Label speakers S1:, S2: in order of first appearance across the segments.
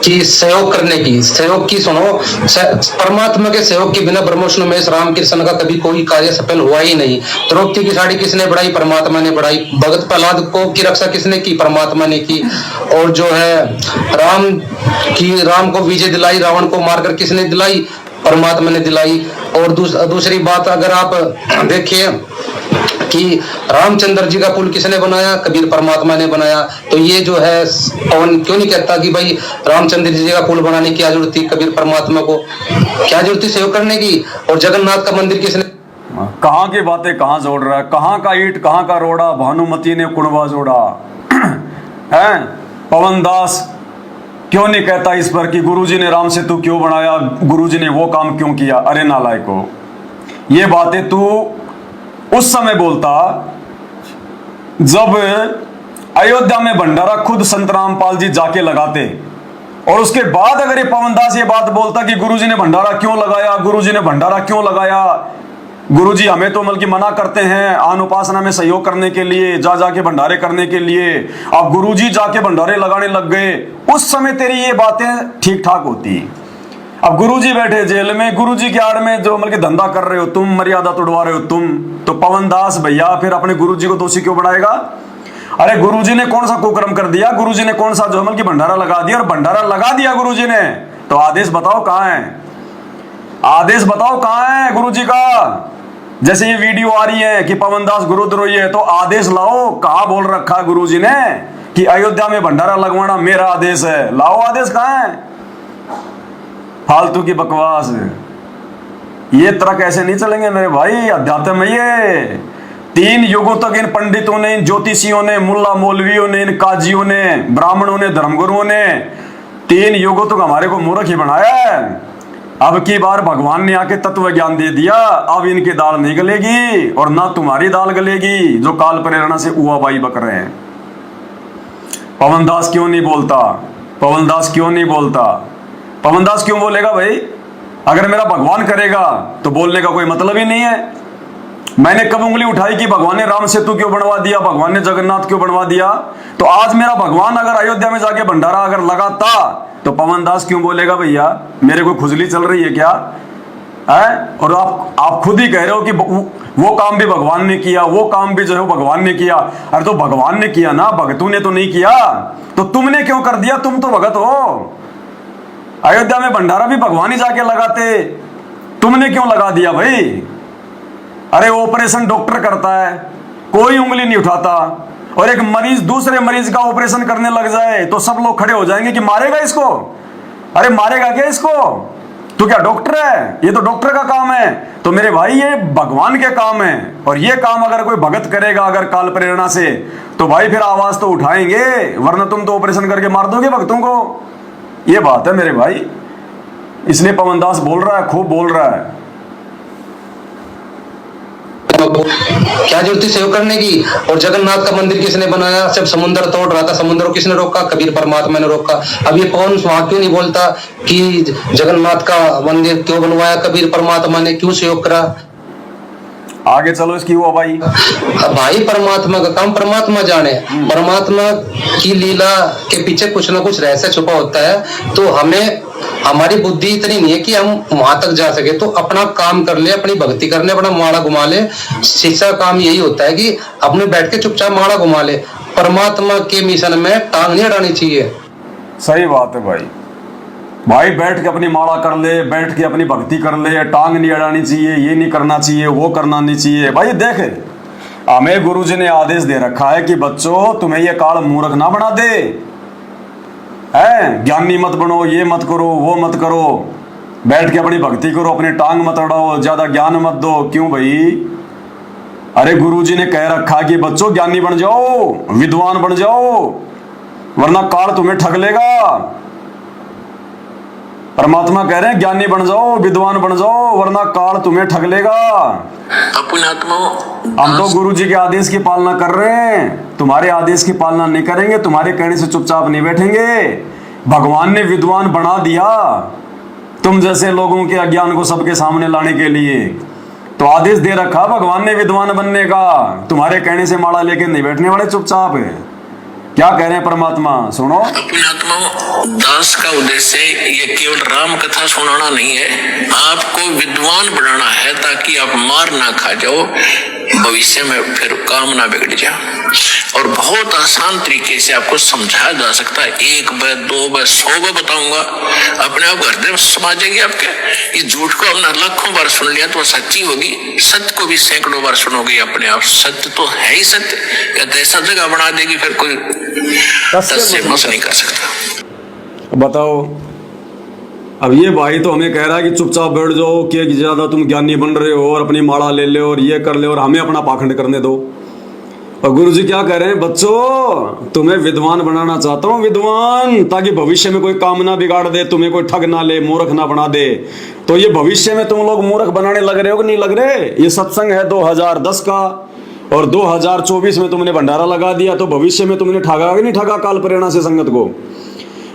S1: कि सहयोग करने की, सहयोग की सुनो, परमात्मा के सहयोग के बिना ब्रह्मविष्णु महेश राम कृष्ण का कभी कोई कार्य सफल हुआ ही नहीं। द्रौपदी की साड़ी किसने बढ़ाई? परमात्मा ने बढ़ाई। भगत प्रहलाद को की रक्षा किसने की? परमात्मा ने की। और जो है राम को विजय दिलाई, रावण को मारकर किसने दिलाई? परमात्मा ने दिलाई। और दूसरी बात अगर आप देखिए कि रामचंद्र जी का पुल किसने बनाया? कबीर परमात्मा ने बनाया। तो ये जो है पवन क्यों नहीं कहता कि भाई रामचंद्र जी का पुल बनाने की क्या जरूरत थी? कबीर परमात्मा को क्या जरूरत थी सहयोग करने की? और जगन्नाथ का मंदिर किसने?
S2: कहाँ की बातें कहाँ जोड़ रहा है, कहाँ का ईट कहाँ का रोड़ा, भानुमति ने कुणबा जोड़ा है। पवन दास क्यों नहीं कहता इस पर कि गुरुजी ने राम सेतु क्यों बनाया, गुरुजी ने वो काम क्यों किया? अरे नालायको, ये बातें तू उस समय बोलता जब अयोध्या में भंडारा खुद संत रामपाल जी जाके लगाते, और उसके बाद अगर ये पवनदास ये बात बोलता कि गुरुजी ने भंडारा क्यों लगाया, गुरुजी ने भंडारा क्यों लगाया, गुरुजी हमें तो बल्कि मना करते हैं आन उपासना में सहयोग करने के लिए, जा जाके भंडारे करने के लिए, अब गुरुजी जाके भंडारे लगाने लग गए, उस समय तेरी ये बातें ठीक ठाक होती। अब गुरुजी बैठे जेल में, गुरुजी के आड़ में जो बल्कि धंधा कर रहे हो तुम, मर्यादा तोड़वा रहे हो तुम, तो पवनदास भैया फिर अपने गुरुजी को दोषी क्यों बनाएगा? अरे गुरुजी ने कौन सा कुकर्म कर दिया? गुरुजी ने कौन सा जो बल्कि भंडारा लगा दिया? और भंडारा लगा दिया गुरुजी ने, तो आदेश बताओ कहां है? आदेश बताओ कहां है गुरुजी का? जैसे ये वीडियो आ रही है कि पवनदास गुरुद्रोही है, तो आदेश लाओ, कहां बोल रखा गुरुजी ने कि अयोध्या में भंडारा लगवाना मेरा आदेश है? लाओ आदेश कहां है? फालतू की बकवास, ये तर्क ऐसे नहीं चलेंगे मेरे भाई। अध्यात्म में ये 3 युगों तक इन पंडितों ने, इन ज्योतिषियों ने, मुल्ला मौलवियों ने, इन काजियों ने, ब्राह्मणों ने, धर्मगुरुओं ने 3 युगों तक हमारे को मूर्ख ही बनाया है। अब की बार भगवान ने आके तत्व ज्ञान दे दिया, अब इनकी दाल नहीं गलेगी और ना तुम्हारी दाल गलेगी जो काल प्रेरणा से उआबाई बक रहे हैं। पवनदास क्यों नहीं बोलता? पवनदास क्यों नहीं बोलता? पवनदास क्यों बोलेगा भाई? अगर मेरा भगवान करेगा तो बोलने का कोई मतलब ही नहीं है। मैंने कब उंगली उठाई कि भगवान ने राम सेतु क्यों बनवा दिया, भगवान ने जगन्नाथ क्यों बनवा दिया? तो आज मेरा भगवान अगर अयोध्या में जाके भंडारा अगर लगाता तो पवनदास क्यों बोलेगा भैया मेरे को खुजली चल रही है क्या है? और आप खुद ही कह रहे हो कि वो काम भी भगवान ने किया, वो काम भी जो है भगवान ने किया। अरे तो भगवान ने किया ना, भगतों ने तो नहीं किया, तो तुमने क्यों कर दिया? तुम तो भगत हो। अयोध्या में भंडारा भी भगवान ही जाके लगाते, तुमने क्यों लगा दिया भाई? अरे ऑपरेशन डॉक्टर करता है, कोई उंगली नहीं उठाता, और एक मरीज दूसरे मरीज का ऑपरेशन करने लग जाए तो सब लोग खड़े हो जाएंगे कि मारेगा इसको। अरे मारेगा क्या इसको? तू क्या डॉक्टर है? ये तो डॉक्टर का काम है। तो मेरे भाई ये भगवान के काम है, और ये काम अगर कोई भगत करेगा अगर काल प्रेरणा से, तो भाई फिर आवाज तो उठाएंगे, वरना तुम तो ऑपरेशन करके मार दोगे भक्तों को। ये बात है मेरे भाई, इसलिए पवनदास बोल रहा है, खूब बोल रहा है।
S1: क्या जरूरत थी सहयोग करने की? और जगन्नाथ का मंदिर किसने बनाया? जब समुद्र तोड़ रहा था, समुद्र को किसने रोका? कबीर परमात्मा ने रोका। अब ये पवन वहां क्यों नहीं बोलता कि जगन्नाथ का मंदिर क्यों बनवाया कबीर परमात्मा ने, क्यों सहयोग करा?
S2: आगे चलो इसकी वो भाई।
S1: भाई परमात्मा का काम परमात्मा जाने, परमात्मा की लीला के पीछे कुछ ना कुछ रहस्य छुपा होता है। तो हमें हमारी बुद्धि इतनी नहीं है कि हम वहां तक जा सके, तो अपना काम कर ले, अपनी भक्ति करने, अपना माड़ा घुमा ले। शिष्य का काम यही होता है कि अपने बैठ के चुपचाप माड़ा घुमा ले। परमात्मा के मिशन में टांग नहीं अड़ानी चाहिए।
S2: सही बात है भाई। भाई बैठ के अपनी माला कर ले, बैठ के अपनी भक्ति कर ले, टांग नहीं अड़ानी चाहिए, ये नहीं करना चाहिए, वो करना नहीं चाहिए। भाई देख, हमें गुरुजी ने आदेश दे रखा है कि बच्चों तुम्हें ये काल मूर्ख ना बना दे, है ज्ञानी मत बनो, ये मत करो, वो मत करो, बैठ के अपनी भक्ति करो, अपनी टांग मत अड़ाओ, ज्यादा ज्ञान मत दो। क्यों भाई? अरे गुरुजी ने कह रखा कि बच्चों ज्ञानी बन जाओ, विद्वान बन जाओ, वरना काल तुम्हें ठग लेगा। परमात्मा कह रहे हैं ज्ञानी बन जाओ, विद्वान बन जाओ, वरना काल तुम्हें ठग लेगा। हम तो गुरु जी के आदेश की पालना कर रहे हैं, तुम्हारे आदेश की पालना नहीं करेंगे, तुम्हारे कहने से चुपचाप नहीं बैठेंगे। भगवान ने विद्वान बना दिया तुम जैसे लोगों के अज्ञान को सबके सामने लाने के लिए, तो आदेश दे रखा भगवान ने विद्वान बनने का। तुम्हारे कहने से माला लेके नहीं बैठने वाले चुपचाप है। क्या कह रहे हैं परमात्मा, सुनो।
S3: अपने आत्माओं, दास का उद्देश्य ये केवल राम कथा सुनाना नहीं है, आपको विद्वान बनाना है ताकि आप मार ना खा जाओ, भविष्य में फिर काम ना बिगड़ जाए। और बहुत आसान तरीके से आपको समझाया जा सकता है, 1 बार 2 बार 100 बार बताऊंगा, अपने आप हृदय में समा जाएगी आपके। इस झूठ को हमने लाखों बार सुन लिया तो सच्ची होगी, सत्य को भी सैकड़ों बार सुनोगे अपने आप, सत्य तो है ही सत्य, या तो ऐसा जगह बना देगी फिर कोई तस्य मस नहीं कर सकता।
S2: बताओ, अब ये भाई तो हमें कह रहा है कि चुपचाप बैठ जाओ, कि ज्यादा तुम ज्ञानी बन रहे हो और अपनी माला ले ले और ये कर ले और हमें अपना पाखंड करने दो। और गुरुजी क्या कह रहे हैं, बच्चों तुम्हें विद्वान बनाना चाहता हूं, विद्वान, ताकि भविष्य में कोई काम ना बिगाड़ दे, तुम्हें कोई ठग ना ले, मूर्ख ना बना दे। तो ये भविष्य में तुम लोग मूर्ख बनाने लग रहे हो कि नहीं लग रहे? ये सत्संग है 2010 का और 2024 में तुमने भंडारा लगा दिया, तो भविष्य में तुमने ठगा कि नहीं ठगा काल प्रेरणा से संगत को?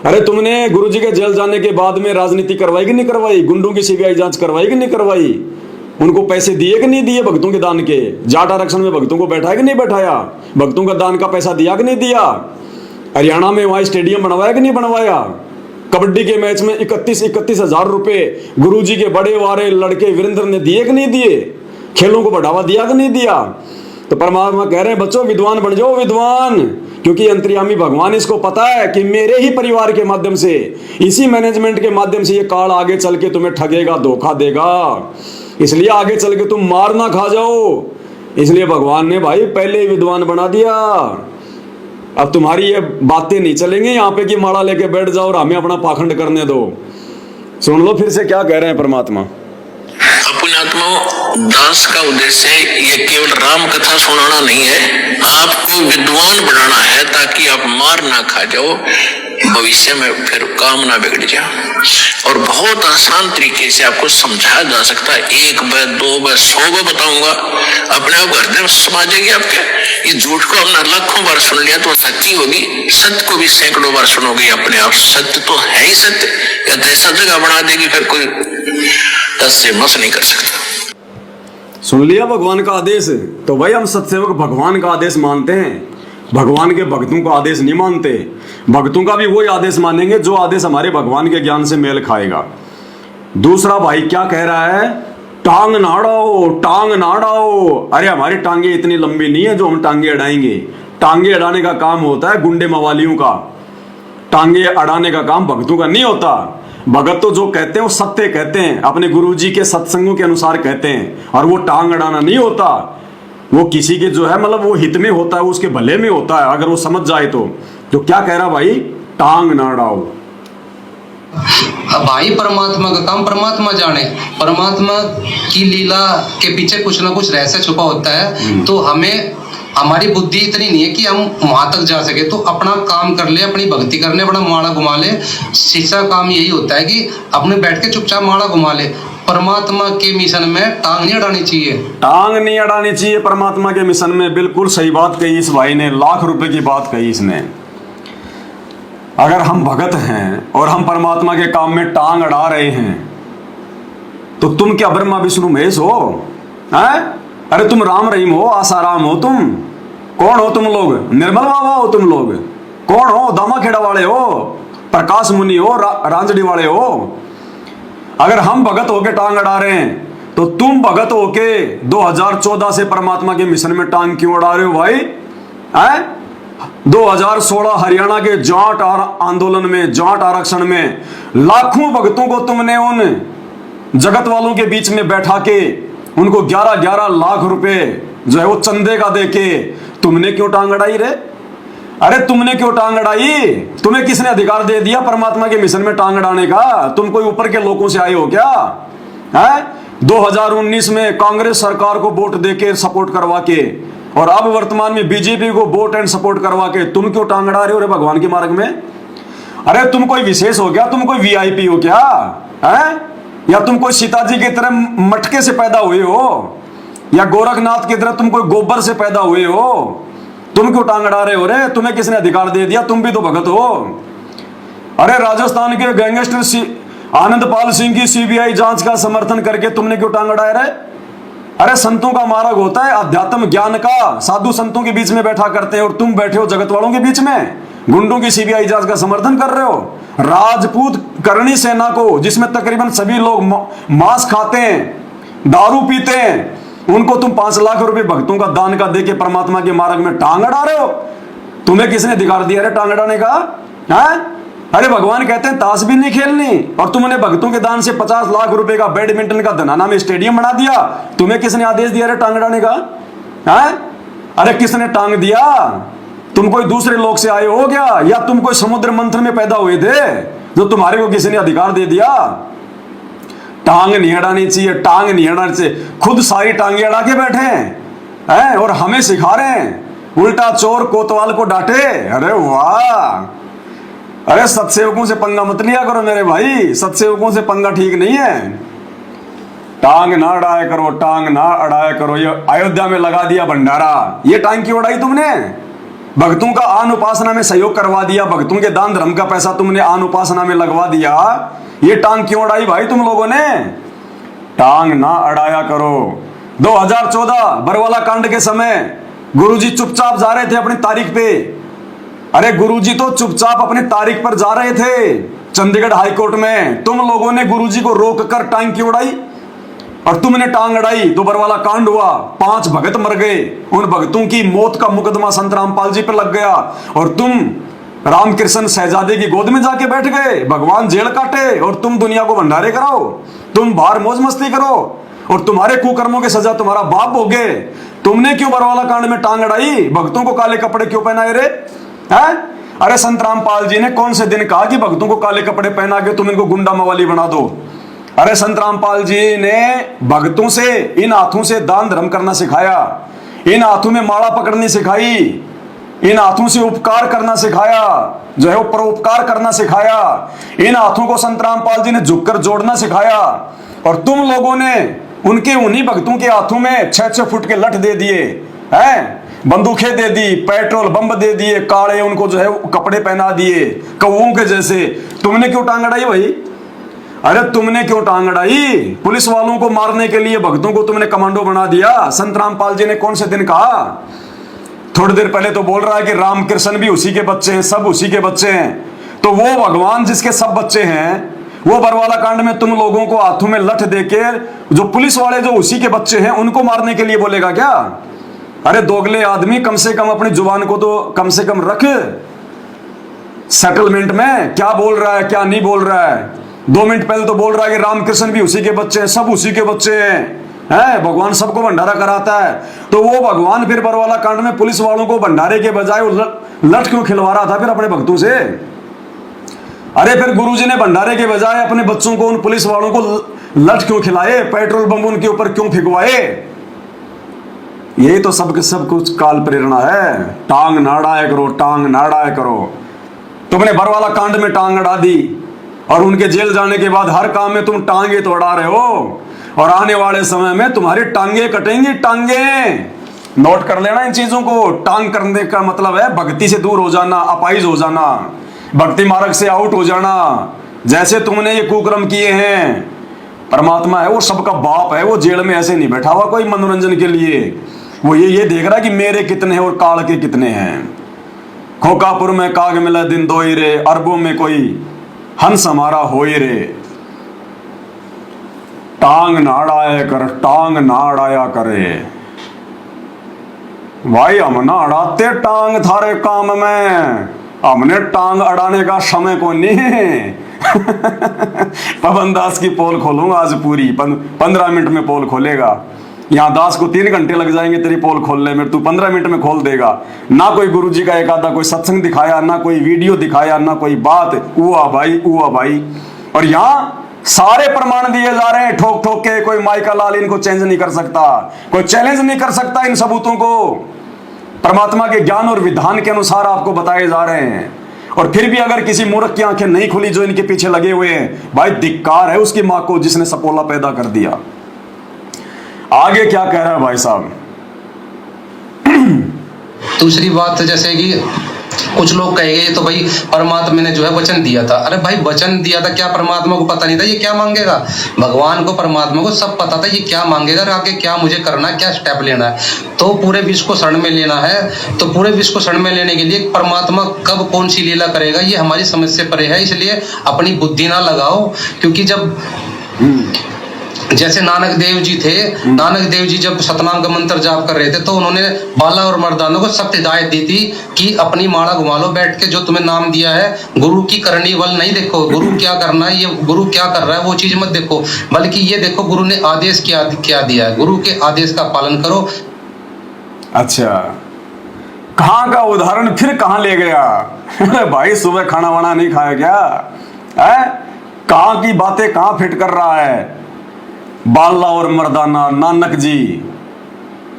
S2: अरे तुमने गुरुजी के जेल जाने के बाद में राजनीति करवाई कि नहीं करवाई? गुंडों की सीबीआई जांच करवाई कि नहीं करवाई? उनको पैसे दिए कि नहीं दिए भक्तों के दान के? जाट आरक्षण में भक्तों को बैठाया कि नहीं बैठाया? भक्तों का दान का पैसा दिया कि नहीं दिया? हरियाणा में वहां स्टेडियम बनवाया कि नहीं बनवाया? कबड्डी के मैच में 31 हजार रुपए गुरुजी के बड़े वारे लड़के वीरेंद्र ने दिए कि नहीं दिए? खेलों को बढ़ावा दिया कि नहीं दिया? तो परमात्मा कह रहे हैं बच्चों विद्वान बन जाओ, विद्वान, क्योंकि अंतर्यामी भगवान इसको पता है कि मेरे ही परिवार के माध्यम से, इसी मैनेजमेंट के माध्यम से ये काल आगे चल के तुम्हें ठगेगा, धोखा देगा, इसलिए आगे चल के तुम मार ना खा जाओ। इसलिए भगवान ने भाई पहले ही विद्वान बना दिया। अब तुम्हारी ये बातें नहीं चलेंगी यहाँ पे कि माला लेके बैठ जाओ और हमें अपना पाखंड करने दो। सुन लो फिर से क्या कह रहे हैं परमात्मा।
S3: अपने आत्माओं, दास का उद्देश्य ये केवल राम कथा सुनाना नहीं है, आपको विद्वान बनाना है ताकि आप मार ना खा जाओ, भविष्य में फिर काम ना बिगड़ जाए। और बहुत आसान तरीके से आपको समझाया जा सकता है, 1 बार 2 बार 100 बार बताऊंगा, अपने आप हृदय में समा जाएगी आपके। इस झूठ को हमने लाखों बार सुन लिया तो सच्ची होगी, सत्य को भी सैकड़ों बार सुनोगे अपने आप, सत्य तो है ही सत्य, या तो ऐसा जगह बना देगी फिर कोई तस्य मस नहीं कर सकता।
S2: सुन लिया भगवान का आदेश? तो भाई हम सत्सेवक भगवान का आदेश मानते हैं, भगवान के भक्तों का आदेश नहीं मानते। भक्तों का भी वही आदेश मानेंगे जो आदेश हमारे भगवान के ज्ञान से मेल खाएगा। दूसरा भाई क्या कह रहा है, टांग ना अड़ाओ, टांग ना अड़ाओ। अरे हमारी टांगे इतनी लंबी नहीं है जो हम टांगे अड़ाएंगे। टांगे अड़ाने का काम होता है गुंडे मवालियों का, टांगे अड़ाने का काम भक्तों का नहीं होता। भगत तो जो कहते हैं वो सत्य कहते हैं, अपने गुरुजी के सत्संगों के अनुसार कहते हैं, और वो टांग अड़ाना नहीं होता। वो किसी के जो है मतलब वो हित में होता है, उसके भले में होता है, अगर वो समझ जाए तो क्या कह रहा भाई, टांग ना अड़ाओ।
S1: भाई परमात्मा का काम परमात्मा जाने, परमात्मा की लीला के पीछे कुछ ना कुछ रहस्य छुपा होता है। तो हमें, हमारी बुद्धि इतनी नहीं है कि हम वहां तक जा सके, तो अपना काम कर ले, अपनी भक्ति करने, अपना माला घुमा ले। शिक्षा काम यही होता है कि अपने बैठ के चुपचाप माला घुमा ले। परमात्मा के मिशन में टांग नहीं अड़ानी चाहिए,
S2: टांग नहीं अड़ानी चाहिए परमात्मा के मिशन में। बिल्कुल सही बात कही इस भाई ने, लाख रुपए की बात कही इसने। अगर हम भगत हैं और हम परमात्मा के काम में टांग अड़ा रहे हैं, तो तुम क्या ब्रह्मा विष्णु महेश हो? हैं? अरे तुम राम रहीम हो, आसाराम हो, तुम कौन हो? तुम लोग निर्मल बाबा हो, तुम लोग कौन हो? दामाखेड़ा वाले हो, प्रकाश मुनि हो, रांजड़ी वाले हो? अगर हम भगत होके टांग अड़ा रहे हैं, तो तुम भगत होके 2014 से परमात्मा के मिशन में टांग क्यों अड़ा रहे हो भाई? हैं? 2016 हरियाणा के जाट आंदोलन में, जाट आरक्षण में लाखों भक्तों को तुमने उन जगत वालों के बीच में बैठा के उनको 11-11 लाख रुपए जो है वो चंदे का देके तुमने क्यों टांग अड़ाई रे? अरे तुमने क्यों टांग अड़ाई? तुम्हें किसने अधिकार दे दिया परमात्मा के मिशन में टांग अड़ाने का? तुम कोई ऊपर के लोगों से आए हो क्या? है 2019 में कांग्रेस सरकार को वोट देके सपोर्ट करवा के, और अब वर्तमान में बीजेपी को वोट एंड सपोर्ट करवा के तुम क्यों टांग अड़ा रहे हो रे भगवान के मार्ग में? अरे तुम कोई विशेष हो क्या? तुम कोई वीआईपी हो क्या? है या तुम कोई सीताजी की तरह मटके से पैदा हुए हो, या गोरखनाथ की तरह तुम कोई गोबर से पैदा हुए हो? तुम क्यों टांग अड़ा रहे हो रे? तुम्हें किसने अधिकार दे दिया? तुम भी तो भगत हो। अरे राजस्थान के गैंगस्टर आनंदपाल सिंह की सीबीआई जांच का समर्थन करके तुमने क्यों टांग अड़ाया रे? अरे संतों का मार्ग होता है अध्यात्म ज्ञान का, साधु संतों के बीच में बैठा करते हैं और तुम बैठे हो जगत वालों के बीच में, गुंडों की सीबीआई जांच का समर्थन कर रहे हो। राजपूत करणी सेना को, जिसमें तकरीबन सभी लोग मांस खाते हैं, दारू पीते हैं, उनको तुम 5 लाख रुपए भक्तों का दान का दे के परमात्मा के मार्ग में टांग अड़ा रहे हो। तुम्हें किसने अधिकार दिया रे टांग अड़ाने का? है? अरे भगवान कहते हैं ताश भी नहीं खेलनी, और तुमने भक्तों के दान से 50 लाख रुपए का बैडमिंटन का धनाना में स्टेडियम बना दिया। तुम्हें किसने आदेश दिया रे टांग अड़ाने का? है? अरे किसने टांग दिया? तुम कोई दूसरे लोक से आए हो क्या, या तुम कोई समुद्र मंथन में पैदा हुए थे जो तुम्हारे को किसी ने अधिकार दे दिया? टांग नहीं अड़ानी चाहिए, टांग नहीं अड़ानी चाहिए। खुद सारी टांगे अड़ा के बैठे हैं और हमें सिखा रहे हैं। उल्टा चोर कोतवाल को डांटे। अरे वाह! अरे सत्सेवकों से पंगा मत लिया करो मेरे भाई, सत्सेवकों से पंगा ठीक नहीं है। टांग ना अड़ाया करो, टांग ना अड़ाया करो। ये अयोध्या में लगा दिया भंडारा, ये टांग क्यों अड़ाई तुमने? भक्तों का आन उपासना में सहयोग करवा दिया, भक्तों के दान धर्म का पैसा तुमने आन उपासना में लगवा दिया। ये टांग क्यों अड़ाई भाई तुम लोगों ने? टांग ना अड़ाया करो। 2014 बरवाला कांड के समय गुरुजी चुपचाप जा रहे थे अपनी तारीख पे। अरे गुरुजी तो चुपचाप अपनी तारीख पर जा रहे थे चंडीगढ़ हाईकोर्ट में। तुम लोगों ने गुरुजी को रोककर टांग क्यों अड़ाई? और तुमने टांग अड़ाई तो बरवाला कांड हुआ, 5 भगत मर गए। उन भगतों की मौत का मुकदमा संत रामपाल जी पर लग गया और तुम रामकृष्ण शहजादे की गोद में जाके बैठ गए। भगवान जेल काटे और तुम दुनिया को भंडारे कराओ, तुम बाहर मौज मस्ती करो और तुम्हारे कुकर्मों की सजा तुम्हारा बाप भोगे। तुमने क्यों बरवाला कांड में टांग अड़ाई? भक्तों को काले कपड़े क्यों पहनाए रे? हैं? अरे संत रामपाल जी ने कौन से दिन कहा कि भक्तों को काले कपड़े पहना के तुम इनको गुंडा मवाली बना दो? अरे संत रामपाल जी ने भक्तों से इन हाथों से दान धर्म करना सिखाया, इन हाथों में माला पकड़नी सिखाई, इन हाथों से उपकार करना सिखाया, जो है वो परोपकार करना सिखाया। इन हाथों को संत रामपाल जी ने झुककर जोड़ना सिखाया और तुम लोगों ने उनके उन्हीं भक्तों के हाथों में 6-6 फुट के लठ दे दिए हैं, बंदूकें दे दी, पेट्रोल बम दे दिए, काले उनको जो है कपड़े पहना दिए कौओं के जैसे। तुमने क्यों टांग अड़ाई भाई? अरे तुमने क्यों टांग अड़ाई? पुलिस वालों को मारने के लिए भक्तों को तुमने कमांडो बना दिया। संत रामपाल जी ने कौन से दिन कहा? थोड़ी देर पहले तो बोल रहा है कि रामकृष्ण भी उसी के बच्चे हैं, सब उसी के बच्चे हैं। तो वो भगवान जिसके सब बच्चे हैं, वो बरवाला कांड में तुम लोगों को हाथों में लठ देके जो पुलिस वाले जो उसी के बच्चे हैं उनको मारने के लिए बोलेगा क्या? अरे दोगले आदमी, कम से कम अपनी जुबान को तो कम से कम रख। सेटलमेंट में क्या बोल रहा है क्या नहीं बोल रहा है? 2 मिनट पहले तो बोल रहा है कि रामकृष्ण भी उसी के बच्चे हैं, सब उसी के बच्चे हैं, भगवान सबको भंडारा कराता है। तो वो भगवान फिर बरवाला कांड में पुलिस वालों को भंडारे के बजाय लठ क्यों खिलवा रहा था फिर अपने भक्तों से? अरे फिर गुरुजी ने भंडारे के बजाय अपने बच्चों को, उन पुलिस वालों को लठ क्यों खिलाए, पेट्रोल बम उनके ऊपर क्यों फिकवाए? यही तो सब कुछ काल प्रेरणा है। टांग ना अड़ाया करो, टांग ना अड़ाया करो। तुमने बरवाला कांड में टांग अड़ा दी और उनके जेल जाने के बाद हर काम में तुम टांगे तो अड़ा रहे हो और आने वाले समय में तुम्हारी टांगे कटेंगी, टांगे। नोट कर लेना इन चीजों को। टांग करने का मतलब है भक्ति से दूर हो जाना, अपाइज हो जाना, भक्ति मार्ग से आउट हो जाना। जैसे तुमने ये कुकर्म किए हैं, परमात्मा है वो सबका बाप है, वो जेल में ऐसे नहीं बैठा हुआ कोई मनोरंजन के लिए। वो ये देख रहा है कि मेरे कितने हैं और काल के कितने हैं। खोकापुर में काग मिला दिन दो ही रे, अरबों में कोई हंस हमारा हो ही रे। टांग ना अड़ाया कर, टांग ना अड़ाया करे भाई। हम ना अड़ाते टांग थारे काम में, हमने टांग अड़ाने का समय को नहीं। पवन दास की पोल खोलूंगा आज पूरी, 15 मिनट में पोल खोलेगा। यहाँ दास को 3 घंटे लग जाएंगे तेरी पोल खोलने में, तू 15 मिनट में खोल देगा। ना कोई गुरुजी का एक आधा कोई सत्संग दिखाया, ना कोई वीडियो दिखाया, ना कोई बात। हुआ भाई। और यहाँ सारे प्रमाण दिए जा रहे हैं ठोक ठोक के। कोई माइका लाल इनको चेंज नहीं कर सकता, कोई चैलेंज नहीं कर सकता इन सबूतों को। परमात्मा के ज्ञान और विधान के अनुसार आपको बताए जा रहे हैं। और फिर भी अगर किसी मूर्ख की आंखें नहीं खुली जो इनके पीछे लगे हुए हैं, भाई धिक्कार है उसकी मां को जिसने सपोला पैदा कर दिया। आगे क्या कह रहा है भाई साहब?
S1: दूसरी बात जैसे कि कुछ लोग कहेंगे तो भाई परमात्मा ने जो है वचन दिया था। अरे भाई वचन दिया था, क्या परमात्मा को पता नहीं था ये क्या मांगेगा? भगवान को, परमात्मा को सब पता था ये क्या मांगेगा और आगे क्या मुझे करना है, क्या स्टेप लेना है। तो पूरे विश्व को शरण में लेना है, तो पूरे विश्व को शरण में लेने के लिए परमात्मा कब कौन सी लीला करेगा ये हमारी समझ से परे है। इसलिए अपनी बुद्धि ना लगाओ, क्योंकि जब जैसे नानक देव जी थे, नानक देव जी जब सतनाम का मंत्र जाप कर रहे थे तो उन्होंने बाला और मर्दानों को सख्त हिदायत दी थी कि अपनी माला घुमा लो बैठ के, जो तुम्हें नाम दिया है गुरु की करनी बल नहीं देखो, गुरु क्या करना है, ये गुरु क्या कर रहा है वो चीज मत देखो, बल्कि ये देखो गुरु ने आदेश क्या दिया है, गुरु के आदेश का पालन करो।
S2: अच्छा, कहाँ का उदाहरण फिर कहाँ ले गया? भाई सुबह खाना वाना नहीं खाया क्या है? कहाँ की बातें कहाँ फिट कर रहा है? बाला और मर्दाना नानक जी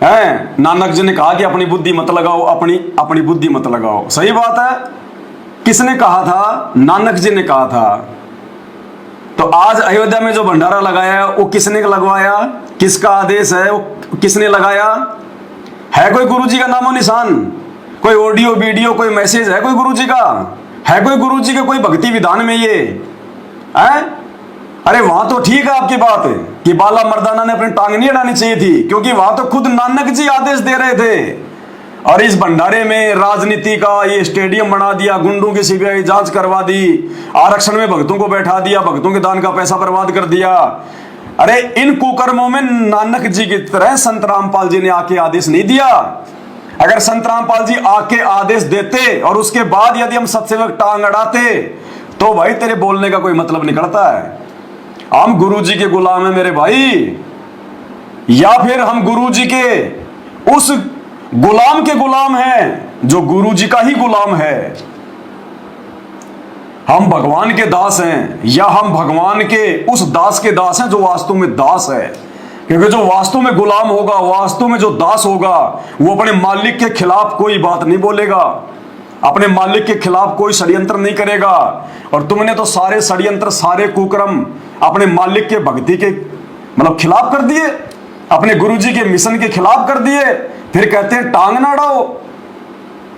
S2: हैं। नानक जी ने कहा कि अपनी बुद्धि मत लगाओ, अपनी बुद्धि मत लगाओ। सही बात है। किसने कहा था? नानक जी ने कहा था। तो आज अयोध्या में जो भंडारा लगाया वो किसने लगवाया? किसका आदेश है? वो किसने लगाया है? कोई गुरुजी का नामो निशान, कोई ऑडियो वीडियो, कोई मैसेज है कोई गुरुजी का? है कोई गुरुजी का कोई भक्ति विधान में ये है? अरे वहां तो ठीक है आपकी बात है कि बाला मर्दाना ने अपनी टांग नहीं अड़ानी चाहिए थी, क्योंकि वहां तो खुद नानक जी आदेश दे रहे थे। और इस भंडारे में राजनीति का ये स्टेडियम बना दिया, गुंडों की सीबीआई जांच करवा दी, आरक्षण में भक्तों को बैठा दिया, भक्तों के दान का पैसा बर्बाद कर दिया। अरे इन कुकर्मों में नानक जी की तरह संत रामपाल जी ने आके आदेश नहीं दिया। अगर संत रामपाल जी आके आदेश देते और उसके बाद यदि हम सत्सेवक टांग अड़ाते तो भाई तेरे बोलने का कोई मतलब निकलता है? हम गुरुजी के गुलाम हैं मेरे भाई, या फिर हम गुरुजी के उस गुलाम के गुलाम हैं जो गुरुजी का ही गुलाम है? हम भगवान के दास हैं या हम भगवान के उस दास के दास हैं जो वास्तव में दास है? क्योंकि जो वास्तव में गुलाम होगा, वास्तव में जो दास होगा, वो अपने मालिक के खिलाफ कोई बात नहीं बोलेगा, अपने मालिक के खिलाफ कोई षड्यंत्र नहीं करेगा। और तुमने तो सारे षड्यंत्र, सारे कुकर्म अपने मालिक के भक्ति के मतलब खिलाफ कर दिए, अपने गुरुजी के मिशन के खिलाफ कर दिए। फिर कहते हैं टांग ना अड़ाओ।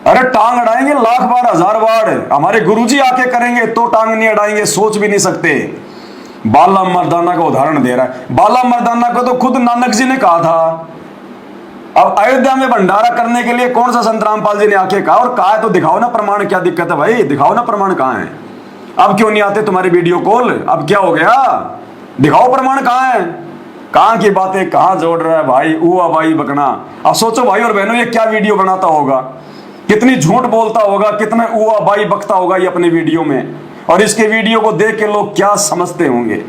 S2: अरे टांग अड़ाएंगे लाख बार, हजार बार, हमारे गुरुजी आके करेंगे तो टांग नहीं अड़ाएंगे, सोच भी नहीं सकते। बाला मर्दाना का उदाहरण दे रहा है। बाला मर्दाना को तो खुद नानक जी ने कहा था। अब अयोध्या में भंडारा करने के लिए कौन सा संत रामपाल जी ने आके कहा? और कहा है तो दिखाओ ना प्रमाण, क्या दिक्कत है भाई? दिखाओ ना प्रमाण कहाँ है? अब क्यों नहीं आते तुम्हारे वीडियो कॉल? अब क्या हो गया? दिखाओ प्रमाण कहाँ है? कहाँ की बातें कहाँ जोड़ रहा है भाई? ऊआ भाई बकना। अब सोचो भाई और बहनों, ये क्या वीडियो बनाता होगा, कितनी झूठ बोलता होगा, कितना ऊआ भाई बकता होगा ये अपने वीडियो में, और इसके वीडियो को देख के लोग क्या समझते होंगे।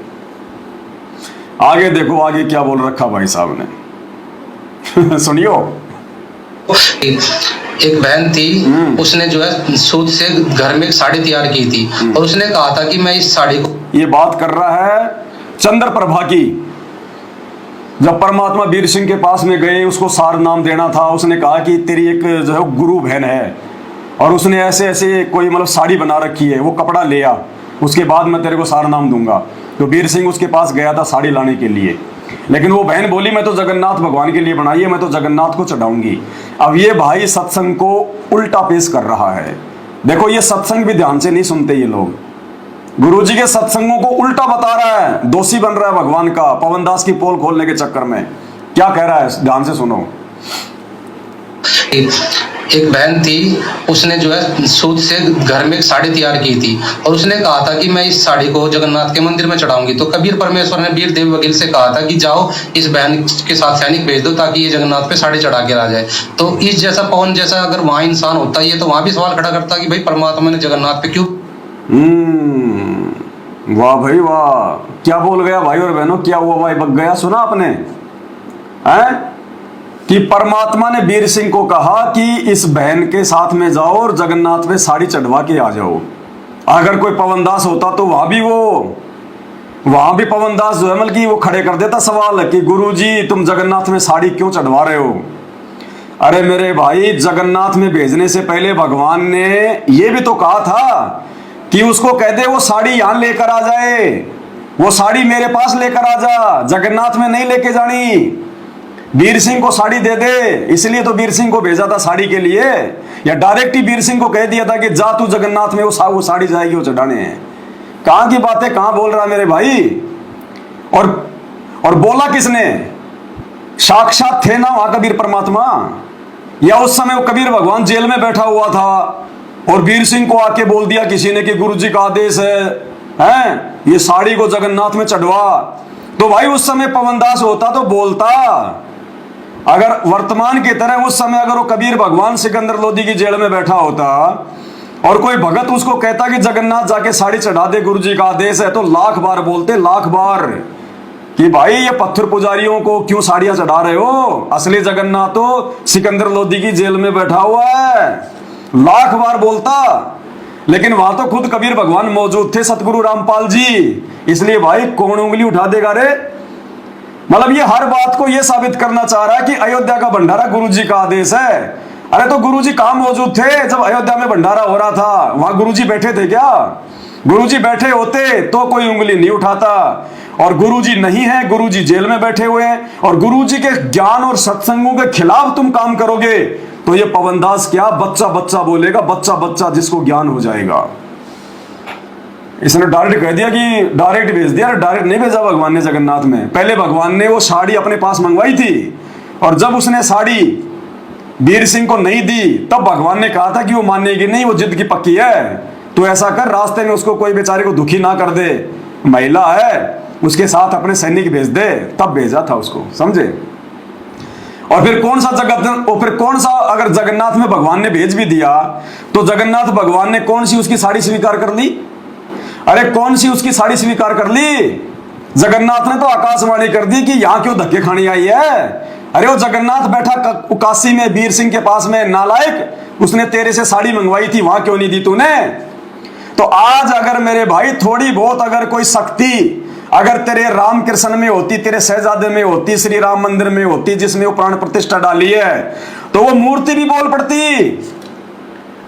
S2: आगे देखो आगे क्या बोल रखा भाई साहब ने। सुनियो।
S1: एक बहन थी, उसने जो है सूत से घर में एक साड़ी तैयार की थी और उसने कहा था कि मैं इस साड़ी को,
S2: ये बात कर रहा है चंद्र प्रभा की। जब परमात्मा वीर सिंह के पास में गए, उसको सार नाम देना था, उसने कहा कि तेरी एक जो है गुरु बहन है और उसने ऐसे ऐसे कोई मतलब साड़ी बना रखी है, वो कपड़ा ले आ, उसके बाद मैं तेरे को सार नाम दूंगा। तो वीर सिंह उसके पास गया था साड़ी लाने के लिए, लेकिन वो बहन बोली मैं तो जगन्नाथ भगवान के लिए बनाई है, मैं तो जगन्नाथ को चढ़ाऊंगी। अब ये भाई सत्संग को उल्टा पेश कर रहा है। देखो ये सत्संग भी ध्यान से नहीं सुनते ये लोग, गुरुजी के सत्संगों को उल्टा बता रहा है, दोषी बन रहा है भगवान का, पवन दास की पोल खोलने के चक्कर में। क्या कह रहा है ध्यान से सुनो।
S1: एक बहन थी, उसने जो है सूत से घर में एक साड़ी तैयार की थी और उसने कहा था कि मैं इस साड़ी को जगन्नाथ के मंदिर में चढ़ाऊंगी। तो कबीर परमेश्वर ने वीर देव वकील से कहा था कि जाओ इस बहन के साथ सैनिक भेज दो ताकि ये जगन्नाथ पे साड़ी चढ़ा के आ जाए। तो इस जैसा पवन जैसा अगर वहां इंसान होता है तो वहां भी सवाल खड़ा करता कि भाई परमात्मा ने जगन्नाथ पे क्यों।
S2: वाह भाई वाह, क्या बोल गया भाई और बहनों, क्या हुआ भाई बक गया? सुना आपने हैं कि परमात्मा ने वीर सिंह को कहा कि इस बहन के साथ में जाओ और जगन्नाथ में साड़ी चढ़वा के आ जाओ। अगर कोई पवनदास होता तो वहां भी पवनदास जो है मतलब कि वो खड़े कर देता सवाल कि गुरुजी तुम जगन्नाथ में साड़ी क्यों चढ़वा रहे हो? अरे मेरे भाई, जगन्नाथ में भेजने से पहले भगवान ने ये भी तो कहा था कि उसको कह दे वो साड़ी यहां लेकर आ जाए, वो साड़ी मेरे पास लेकर आ जा, जगन्नाथ में नहीं लेके जानी। वीर सिंह को साड़ी दे दे, इसलिए तो वीर सिंह को भेजा था साड़ी के लिए, या डायरेक्ट ही वीर सिंह को कह दिया था कि जा तू जगन्नाथ में, वो साड़ी जाएगी वो चढ़ाने हैं। कहां की बातें कहां बोल रहा मेरे भाई। और बोला किसने? साक्षात थे ना वहां कबीर परमात्मा, या उस समय वो कबीर भगवान जेल में बैठा हुआ था और वीर सिंह को आके बोल दिया किसी ने कि गुरु जी का आदेश है ये साड़ी को जगन्नाथ में चढ़वा। तो भाई उस समय पवनदास होता तो बोलता। अगर वर्तमान की तरह उस समय अगर वो कबीर भगवान सिकंदर लोधी की जेल में बैठा होता और कोई भगत उसको कहता कि जगन्नाथ जाके साड़ी चढ़ा दे, गुरु जी का आदेश है, तो लाख बार बोलते, लाख बार, कि भाई ये पत्थर पुजारियों को क्यों साड़ियां चढ़ा रहे हो, असली जगन्नाथ तो सिकंदर लोधी की जेल में बैठा हुआ है, लाख बार बोलता। लेकिन वहां तो खुद कबीर भगवान मौजूद थे, सतगुरु रामपाल जी, इसलिए भाई कौन उंगली उठा देगा रे। मतलब ये हर बात को ये साबित करना चाह रहा है कि अयोध्या का भंडारा गुरु जी का आदेश है। अरे तो गुरु जी कहां मौजूद थे जब अयोध्या में भंडारा हो रहा था? वहां गुरु जी बैठे थे क्या? गुरु जी बैठे होते तो कोई उंगली नहीं उठाता, और गुरु जी नहीं है, गुरु जी जेल में बैठे हुए हैं, और गुरु जी के ज्ञान और सत्संगों के खिलाफ तुम काम करोगे तो ये पवनदास क्या बच्चा बच्चा बोलेगा, बच्चा बच्चा जिसको ज्ञान हो जाएगा। इसने डायरेक्ट कह दिया कि डायरेक्ट भेज दिया। डायरेक्ट नहीं भेजा भगवान ने जगन्नाथ में, पहले भगवान ने वो साड़ी अपने पास मंगवाई थी, और जब उसने साड़ी वीर सिंह को नहीं दी तब भगवान ने कहा था कि वो मानेगी नहीं, वो जिद की पक्की है, तो ऐसा कर रास्ते में उसको कोई बेचारे को दुखी ना कर दे, महिला है, उसके साथ अपने सैनिक भेज दे। तब भेजा था उसको, समझे। और फिर कौन सा अगर जगन्नाथ में भगवान ने भेज भी दिया तो जगन्नाथ भगवान ने कौन सी उसकी साड़ी स्वीकार कर ली? अरे कौन सी उसकी साड़ी स्वीकार कर ली? जगन्नाथ ने तो आकाशवाणी कर दी कि यहां क्यों धक्के खानी आई है। अरे वो जगन्नाथ बैठा काशी में वीर सिंह के पास में, नालायक, उसने तेरे से साड़ी मंगवाई थी, वहां क्यों नहीं दी तूने? तो आज अगर मेरे भाई थोड़ी बहुत अगर कोई शक्ति अगर तेरे रामकृष्ण में होती, तेरे शहजादे में होती, श्री राम मंदिर में होती जिसमें वो प्राण प्रतिष्ठा डाली है, तो वो मूर्ति भी बोल पड़ती,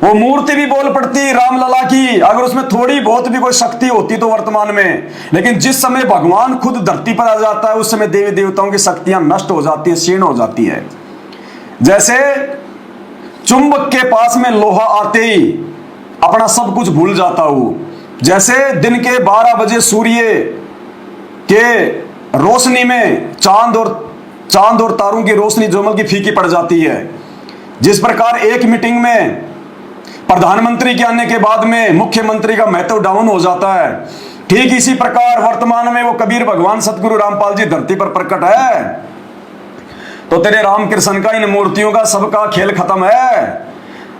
S2: वो मूर्ति भी बोल पड़ती रामलला की, अगर उसमें थोड़ी बहुत भी कोई शक्ति होती तो वर्तमान में। लेकिन जिस समय भगवान खुद धरती पर आ जाता है उस समय देवी देवताओं की शक्तियां नष्ट हो जाती है, क्षीण हो जाती है। जैसे चुंबक के पास में लोहा आते ही अपना सब कुछ भूल जाता हूं, जैसे दिन के 12 बजे सूर्य के रोशनी में चांद और तारों की रोशनी जोमल की फीकी पड़ जाती है, जिस प्रकार एक मीटिंग में प्रधानमंत्री के आने के बाद में मुख्यमंत्री का महत्व डाउन हो जाता है, ठीक इसी प्रकार वर्तमान में वो कबीर भगवान सतगुरु रामपाल जी धरती पर प्रकट है। तो तेरे रामकृष्ण का, इन मूर्तियों का, सबका खेल खत्म है।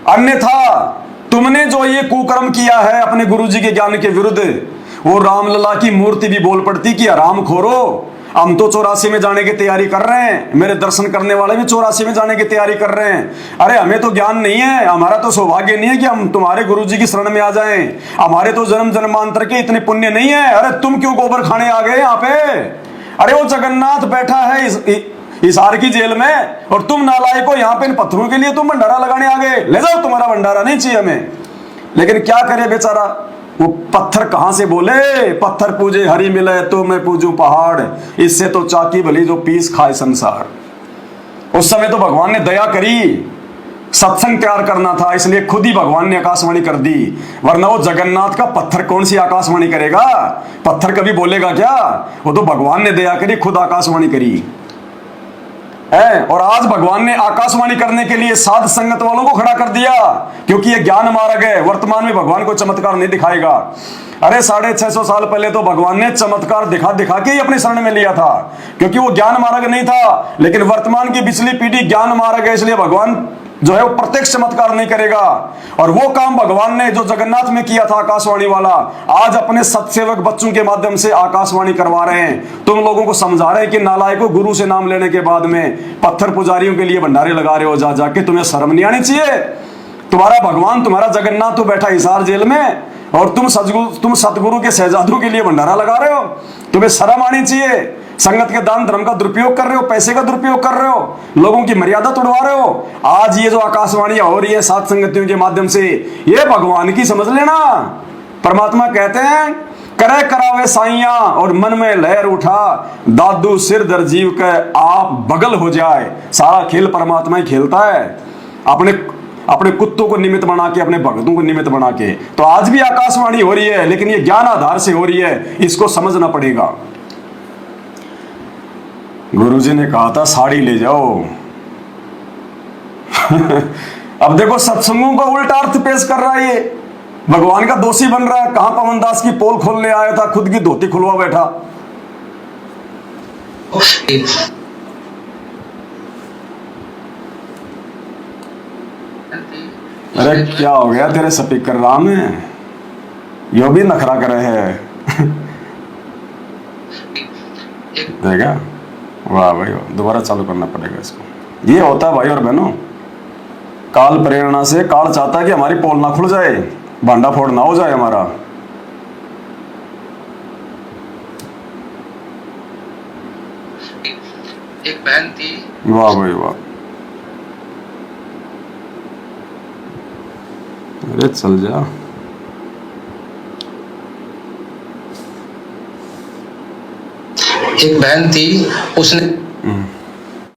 S2: अन्यथा तुमने जो ये कुकर्म किया है अपने गुरु जी के ज्ञान के विरुद्ध, वो रामलला की मूर्ति भी बोल पड़ती कि हराम खोरो, हम तो 84 में जाने की तैयारी कर रहे हैं, मेरे दर्शन करने वाले भी 84 में जाने की तैयारी कर रहे हैं। अरे हमें तो ज्ञान नहीं है, हमारा तो सौभाग्य नहीं है कि हम तुम्हारे गुरु जी की शरण में आ जाएं, हमारे तो जन्म जन्मांतर के इतने पुण्य नहीं है। अरे तुम क्यों गोबर खाने आ गए यहाँ पे? अरे वो जगन्नाथ बैठा है हिसार की जेल में और तुम नालायक को यहाँ पे इन पत्थरों के लिए तुम भंडारा लगाने आ गए। ले जाओ, तुम्हारा भंडारा नहीं चाहिए हमें। लेकिन क्या करे बेचारा, वो पत्थर कहां से बोले, पत्थर पूजे हरि मिले तो मैं पूजूं पहाड़, इससे तो चाकी भली जो पीस खाए संसार। उस समय तो भगवान ने दया करी, सत्संग तैयार करना था, इसलिए खुद ही भगवान ने आकाशवाणी कर दी, वरना वो जगन्नाथ का पत्थर कौन सी आकाशवाणी करेगा? पत्थर कभी बोलेगा क्या? वो तो भगवान ने दया करी, खुद आकाशवाणी करी है। और आज भगवान ने आकाशवाणी करने के लिए साध संगत वालों को खड़ा कर दिया, क्योंकि ये ज्ञान मार्ग है। वर्तमान में भगवान को चमत्कार नहीं दिखाएगा। अरे 650 साल पहले तो भगवान ने चमत्कार दिखा दिखा के ही अपने शरण में लिया था, क्योंकि वो ज्ञान मार्ग नहीं था। लेकिन वर्तमान की पिछली पीढ़ी ज्ञान मार्ग है, इसलिए भगवान जो है वो प्रत्यक्ष चमत्कार नहीं करेगा। और वो काम भगवान ने जो जगन्नाथ में किया था आकाशवाणी वाला, आज अपने सत्सेवक बच्चों के माध्यम से आकाशवाणी करवा रहे हैं। तुम लोगों को समझा रहे हैं कि नालायकों, गुरु से नाम लेने के बाद में पत्थर पुजारियों के लिए भंडारे लगा रहे हो जा जाके, तुम्हें शर्म नहीं आनी चाहिए? तुम्हारा भगवान, तुम्हारा जगन्नाथ तो बैठा हिसार जेल में, और तुम सतगुरु के शहजादों के लिए भंडारा लगा रहे हो। तुम्हें शर्म आनी चाहिए। संगत के दान धर्म का दुरुपयोग कर रहे हो, पैसे का दुरुपयोग कर रहे हो, लोगों की मर्यादा तोड़वा रहे हो। आज ये जो आकाशवाणी हो रही है सात संगतियों के माध्यम से, ये भगवान की समझ लेना। परमात्मा कहते हैं करे करावे साइया और मन में लहर उठा, दादू सिर दर जीव के आप बगल हो जाए। सारा खेल परमात्मा ही खेलता है, अपने कुत्तों को निमित्त बना के, अपने भक्तों को निमित्त बना के। तो आज भी आकाशवाणी हो रही है, लेकिन ये ज्ञान आधार से हो रही है, इसको समझना पड़ेगा। गुरुजी ने कहा था साड़ी ले जाओ। अब देखो सत्संगों का उल्टा अर्थ पेश कर रहा है, ये भगवान का दोषी बन रहा है। कहां पवन दास की पोल खोलने आया था, खुद की धोती खुलवा बैठा। अरे क्या हो गया तेरे स्पीकर राम है, यो भी नखरा करे है। देखा, वाह भाई, दोबारा चालू करना पड़ेगा इसको। ये होता है भाई और बहनों, काल प्रेरणा से। काल चाहता है कि हमारी पोल ना खुल जाए, भांडा फोड़ ना हो जाए हमारा।
S1: एक बहन थी,
S2: वाह भाई वाह, अरे चल जा।
S1: एक बहन थी, उसने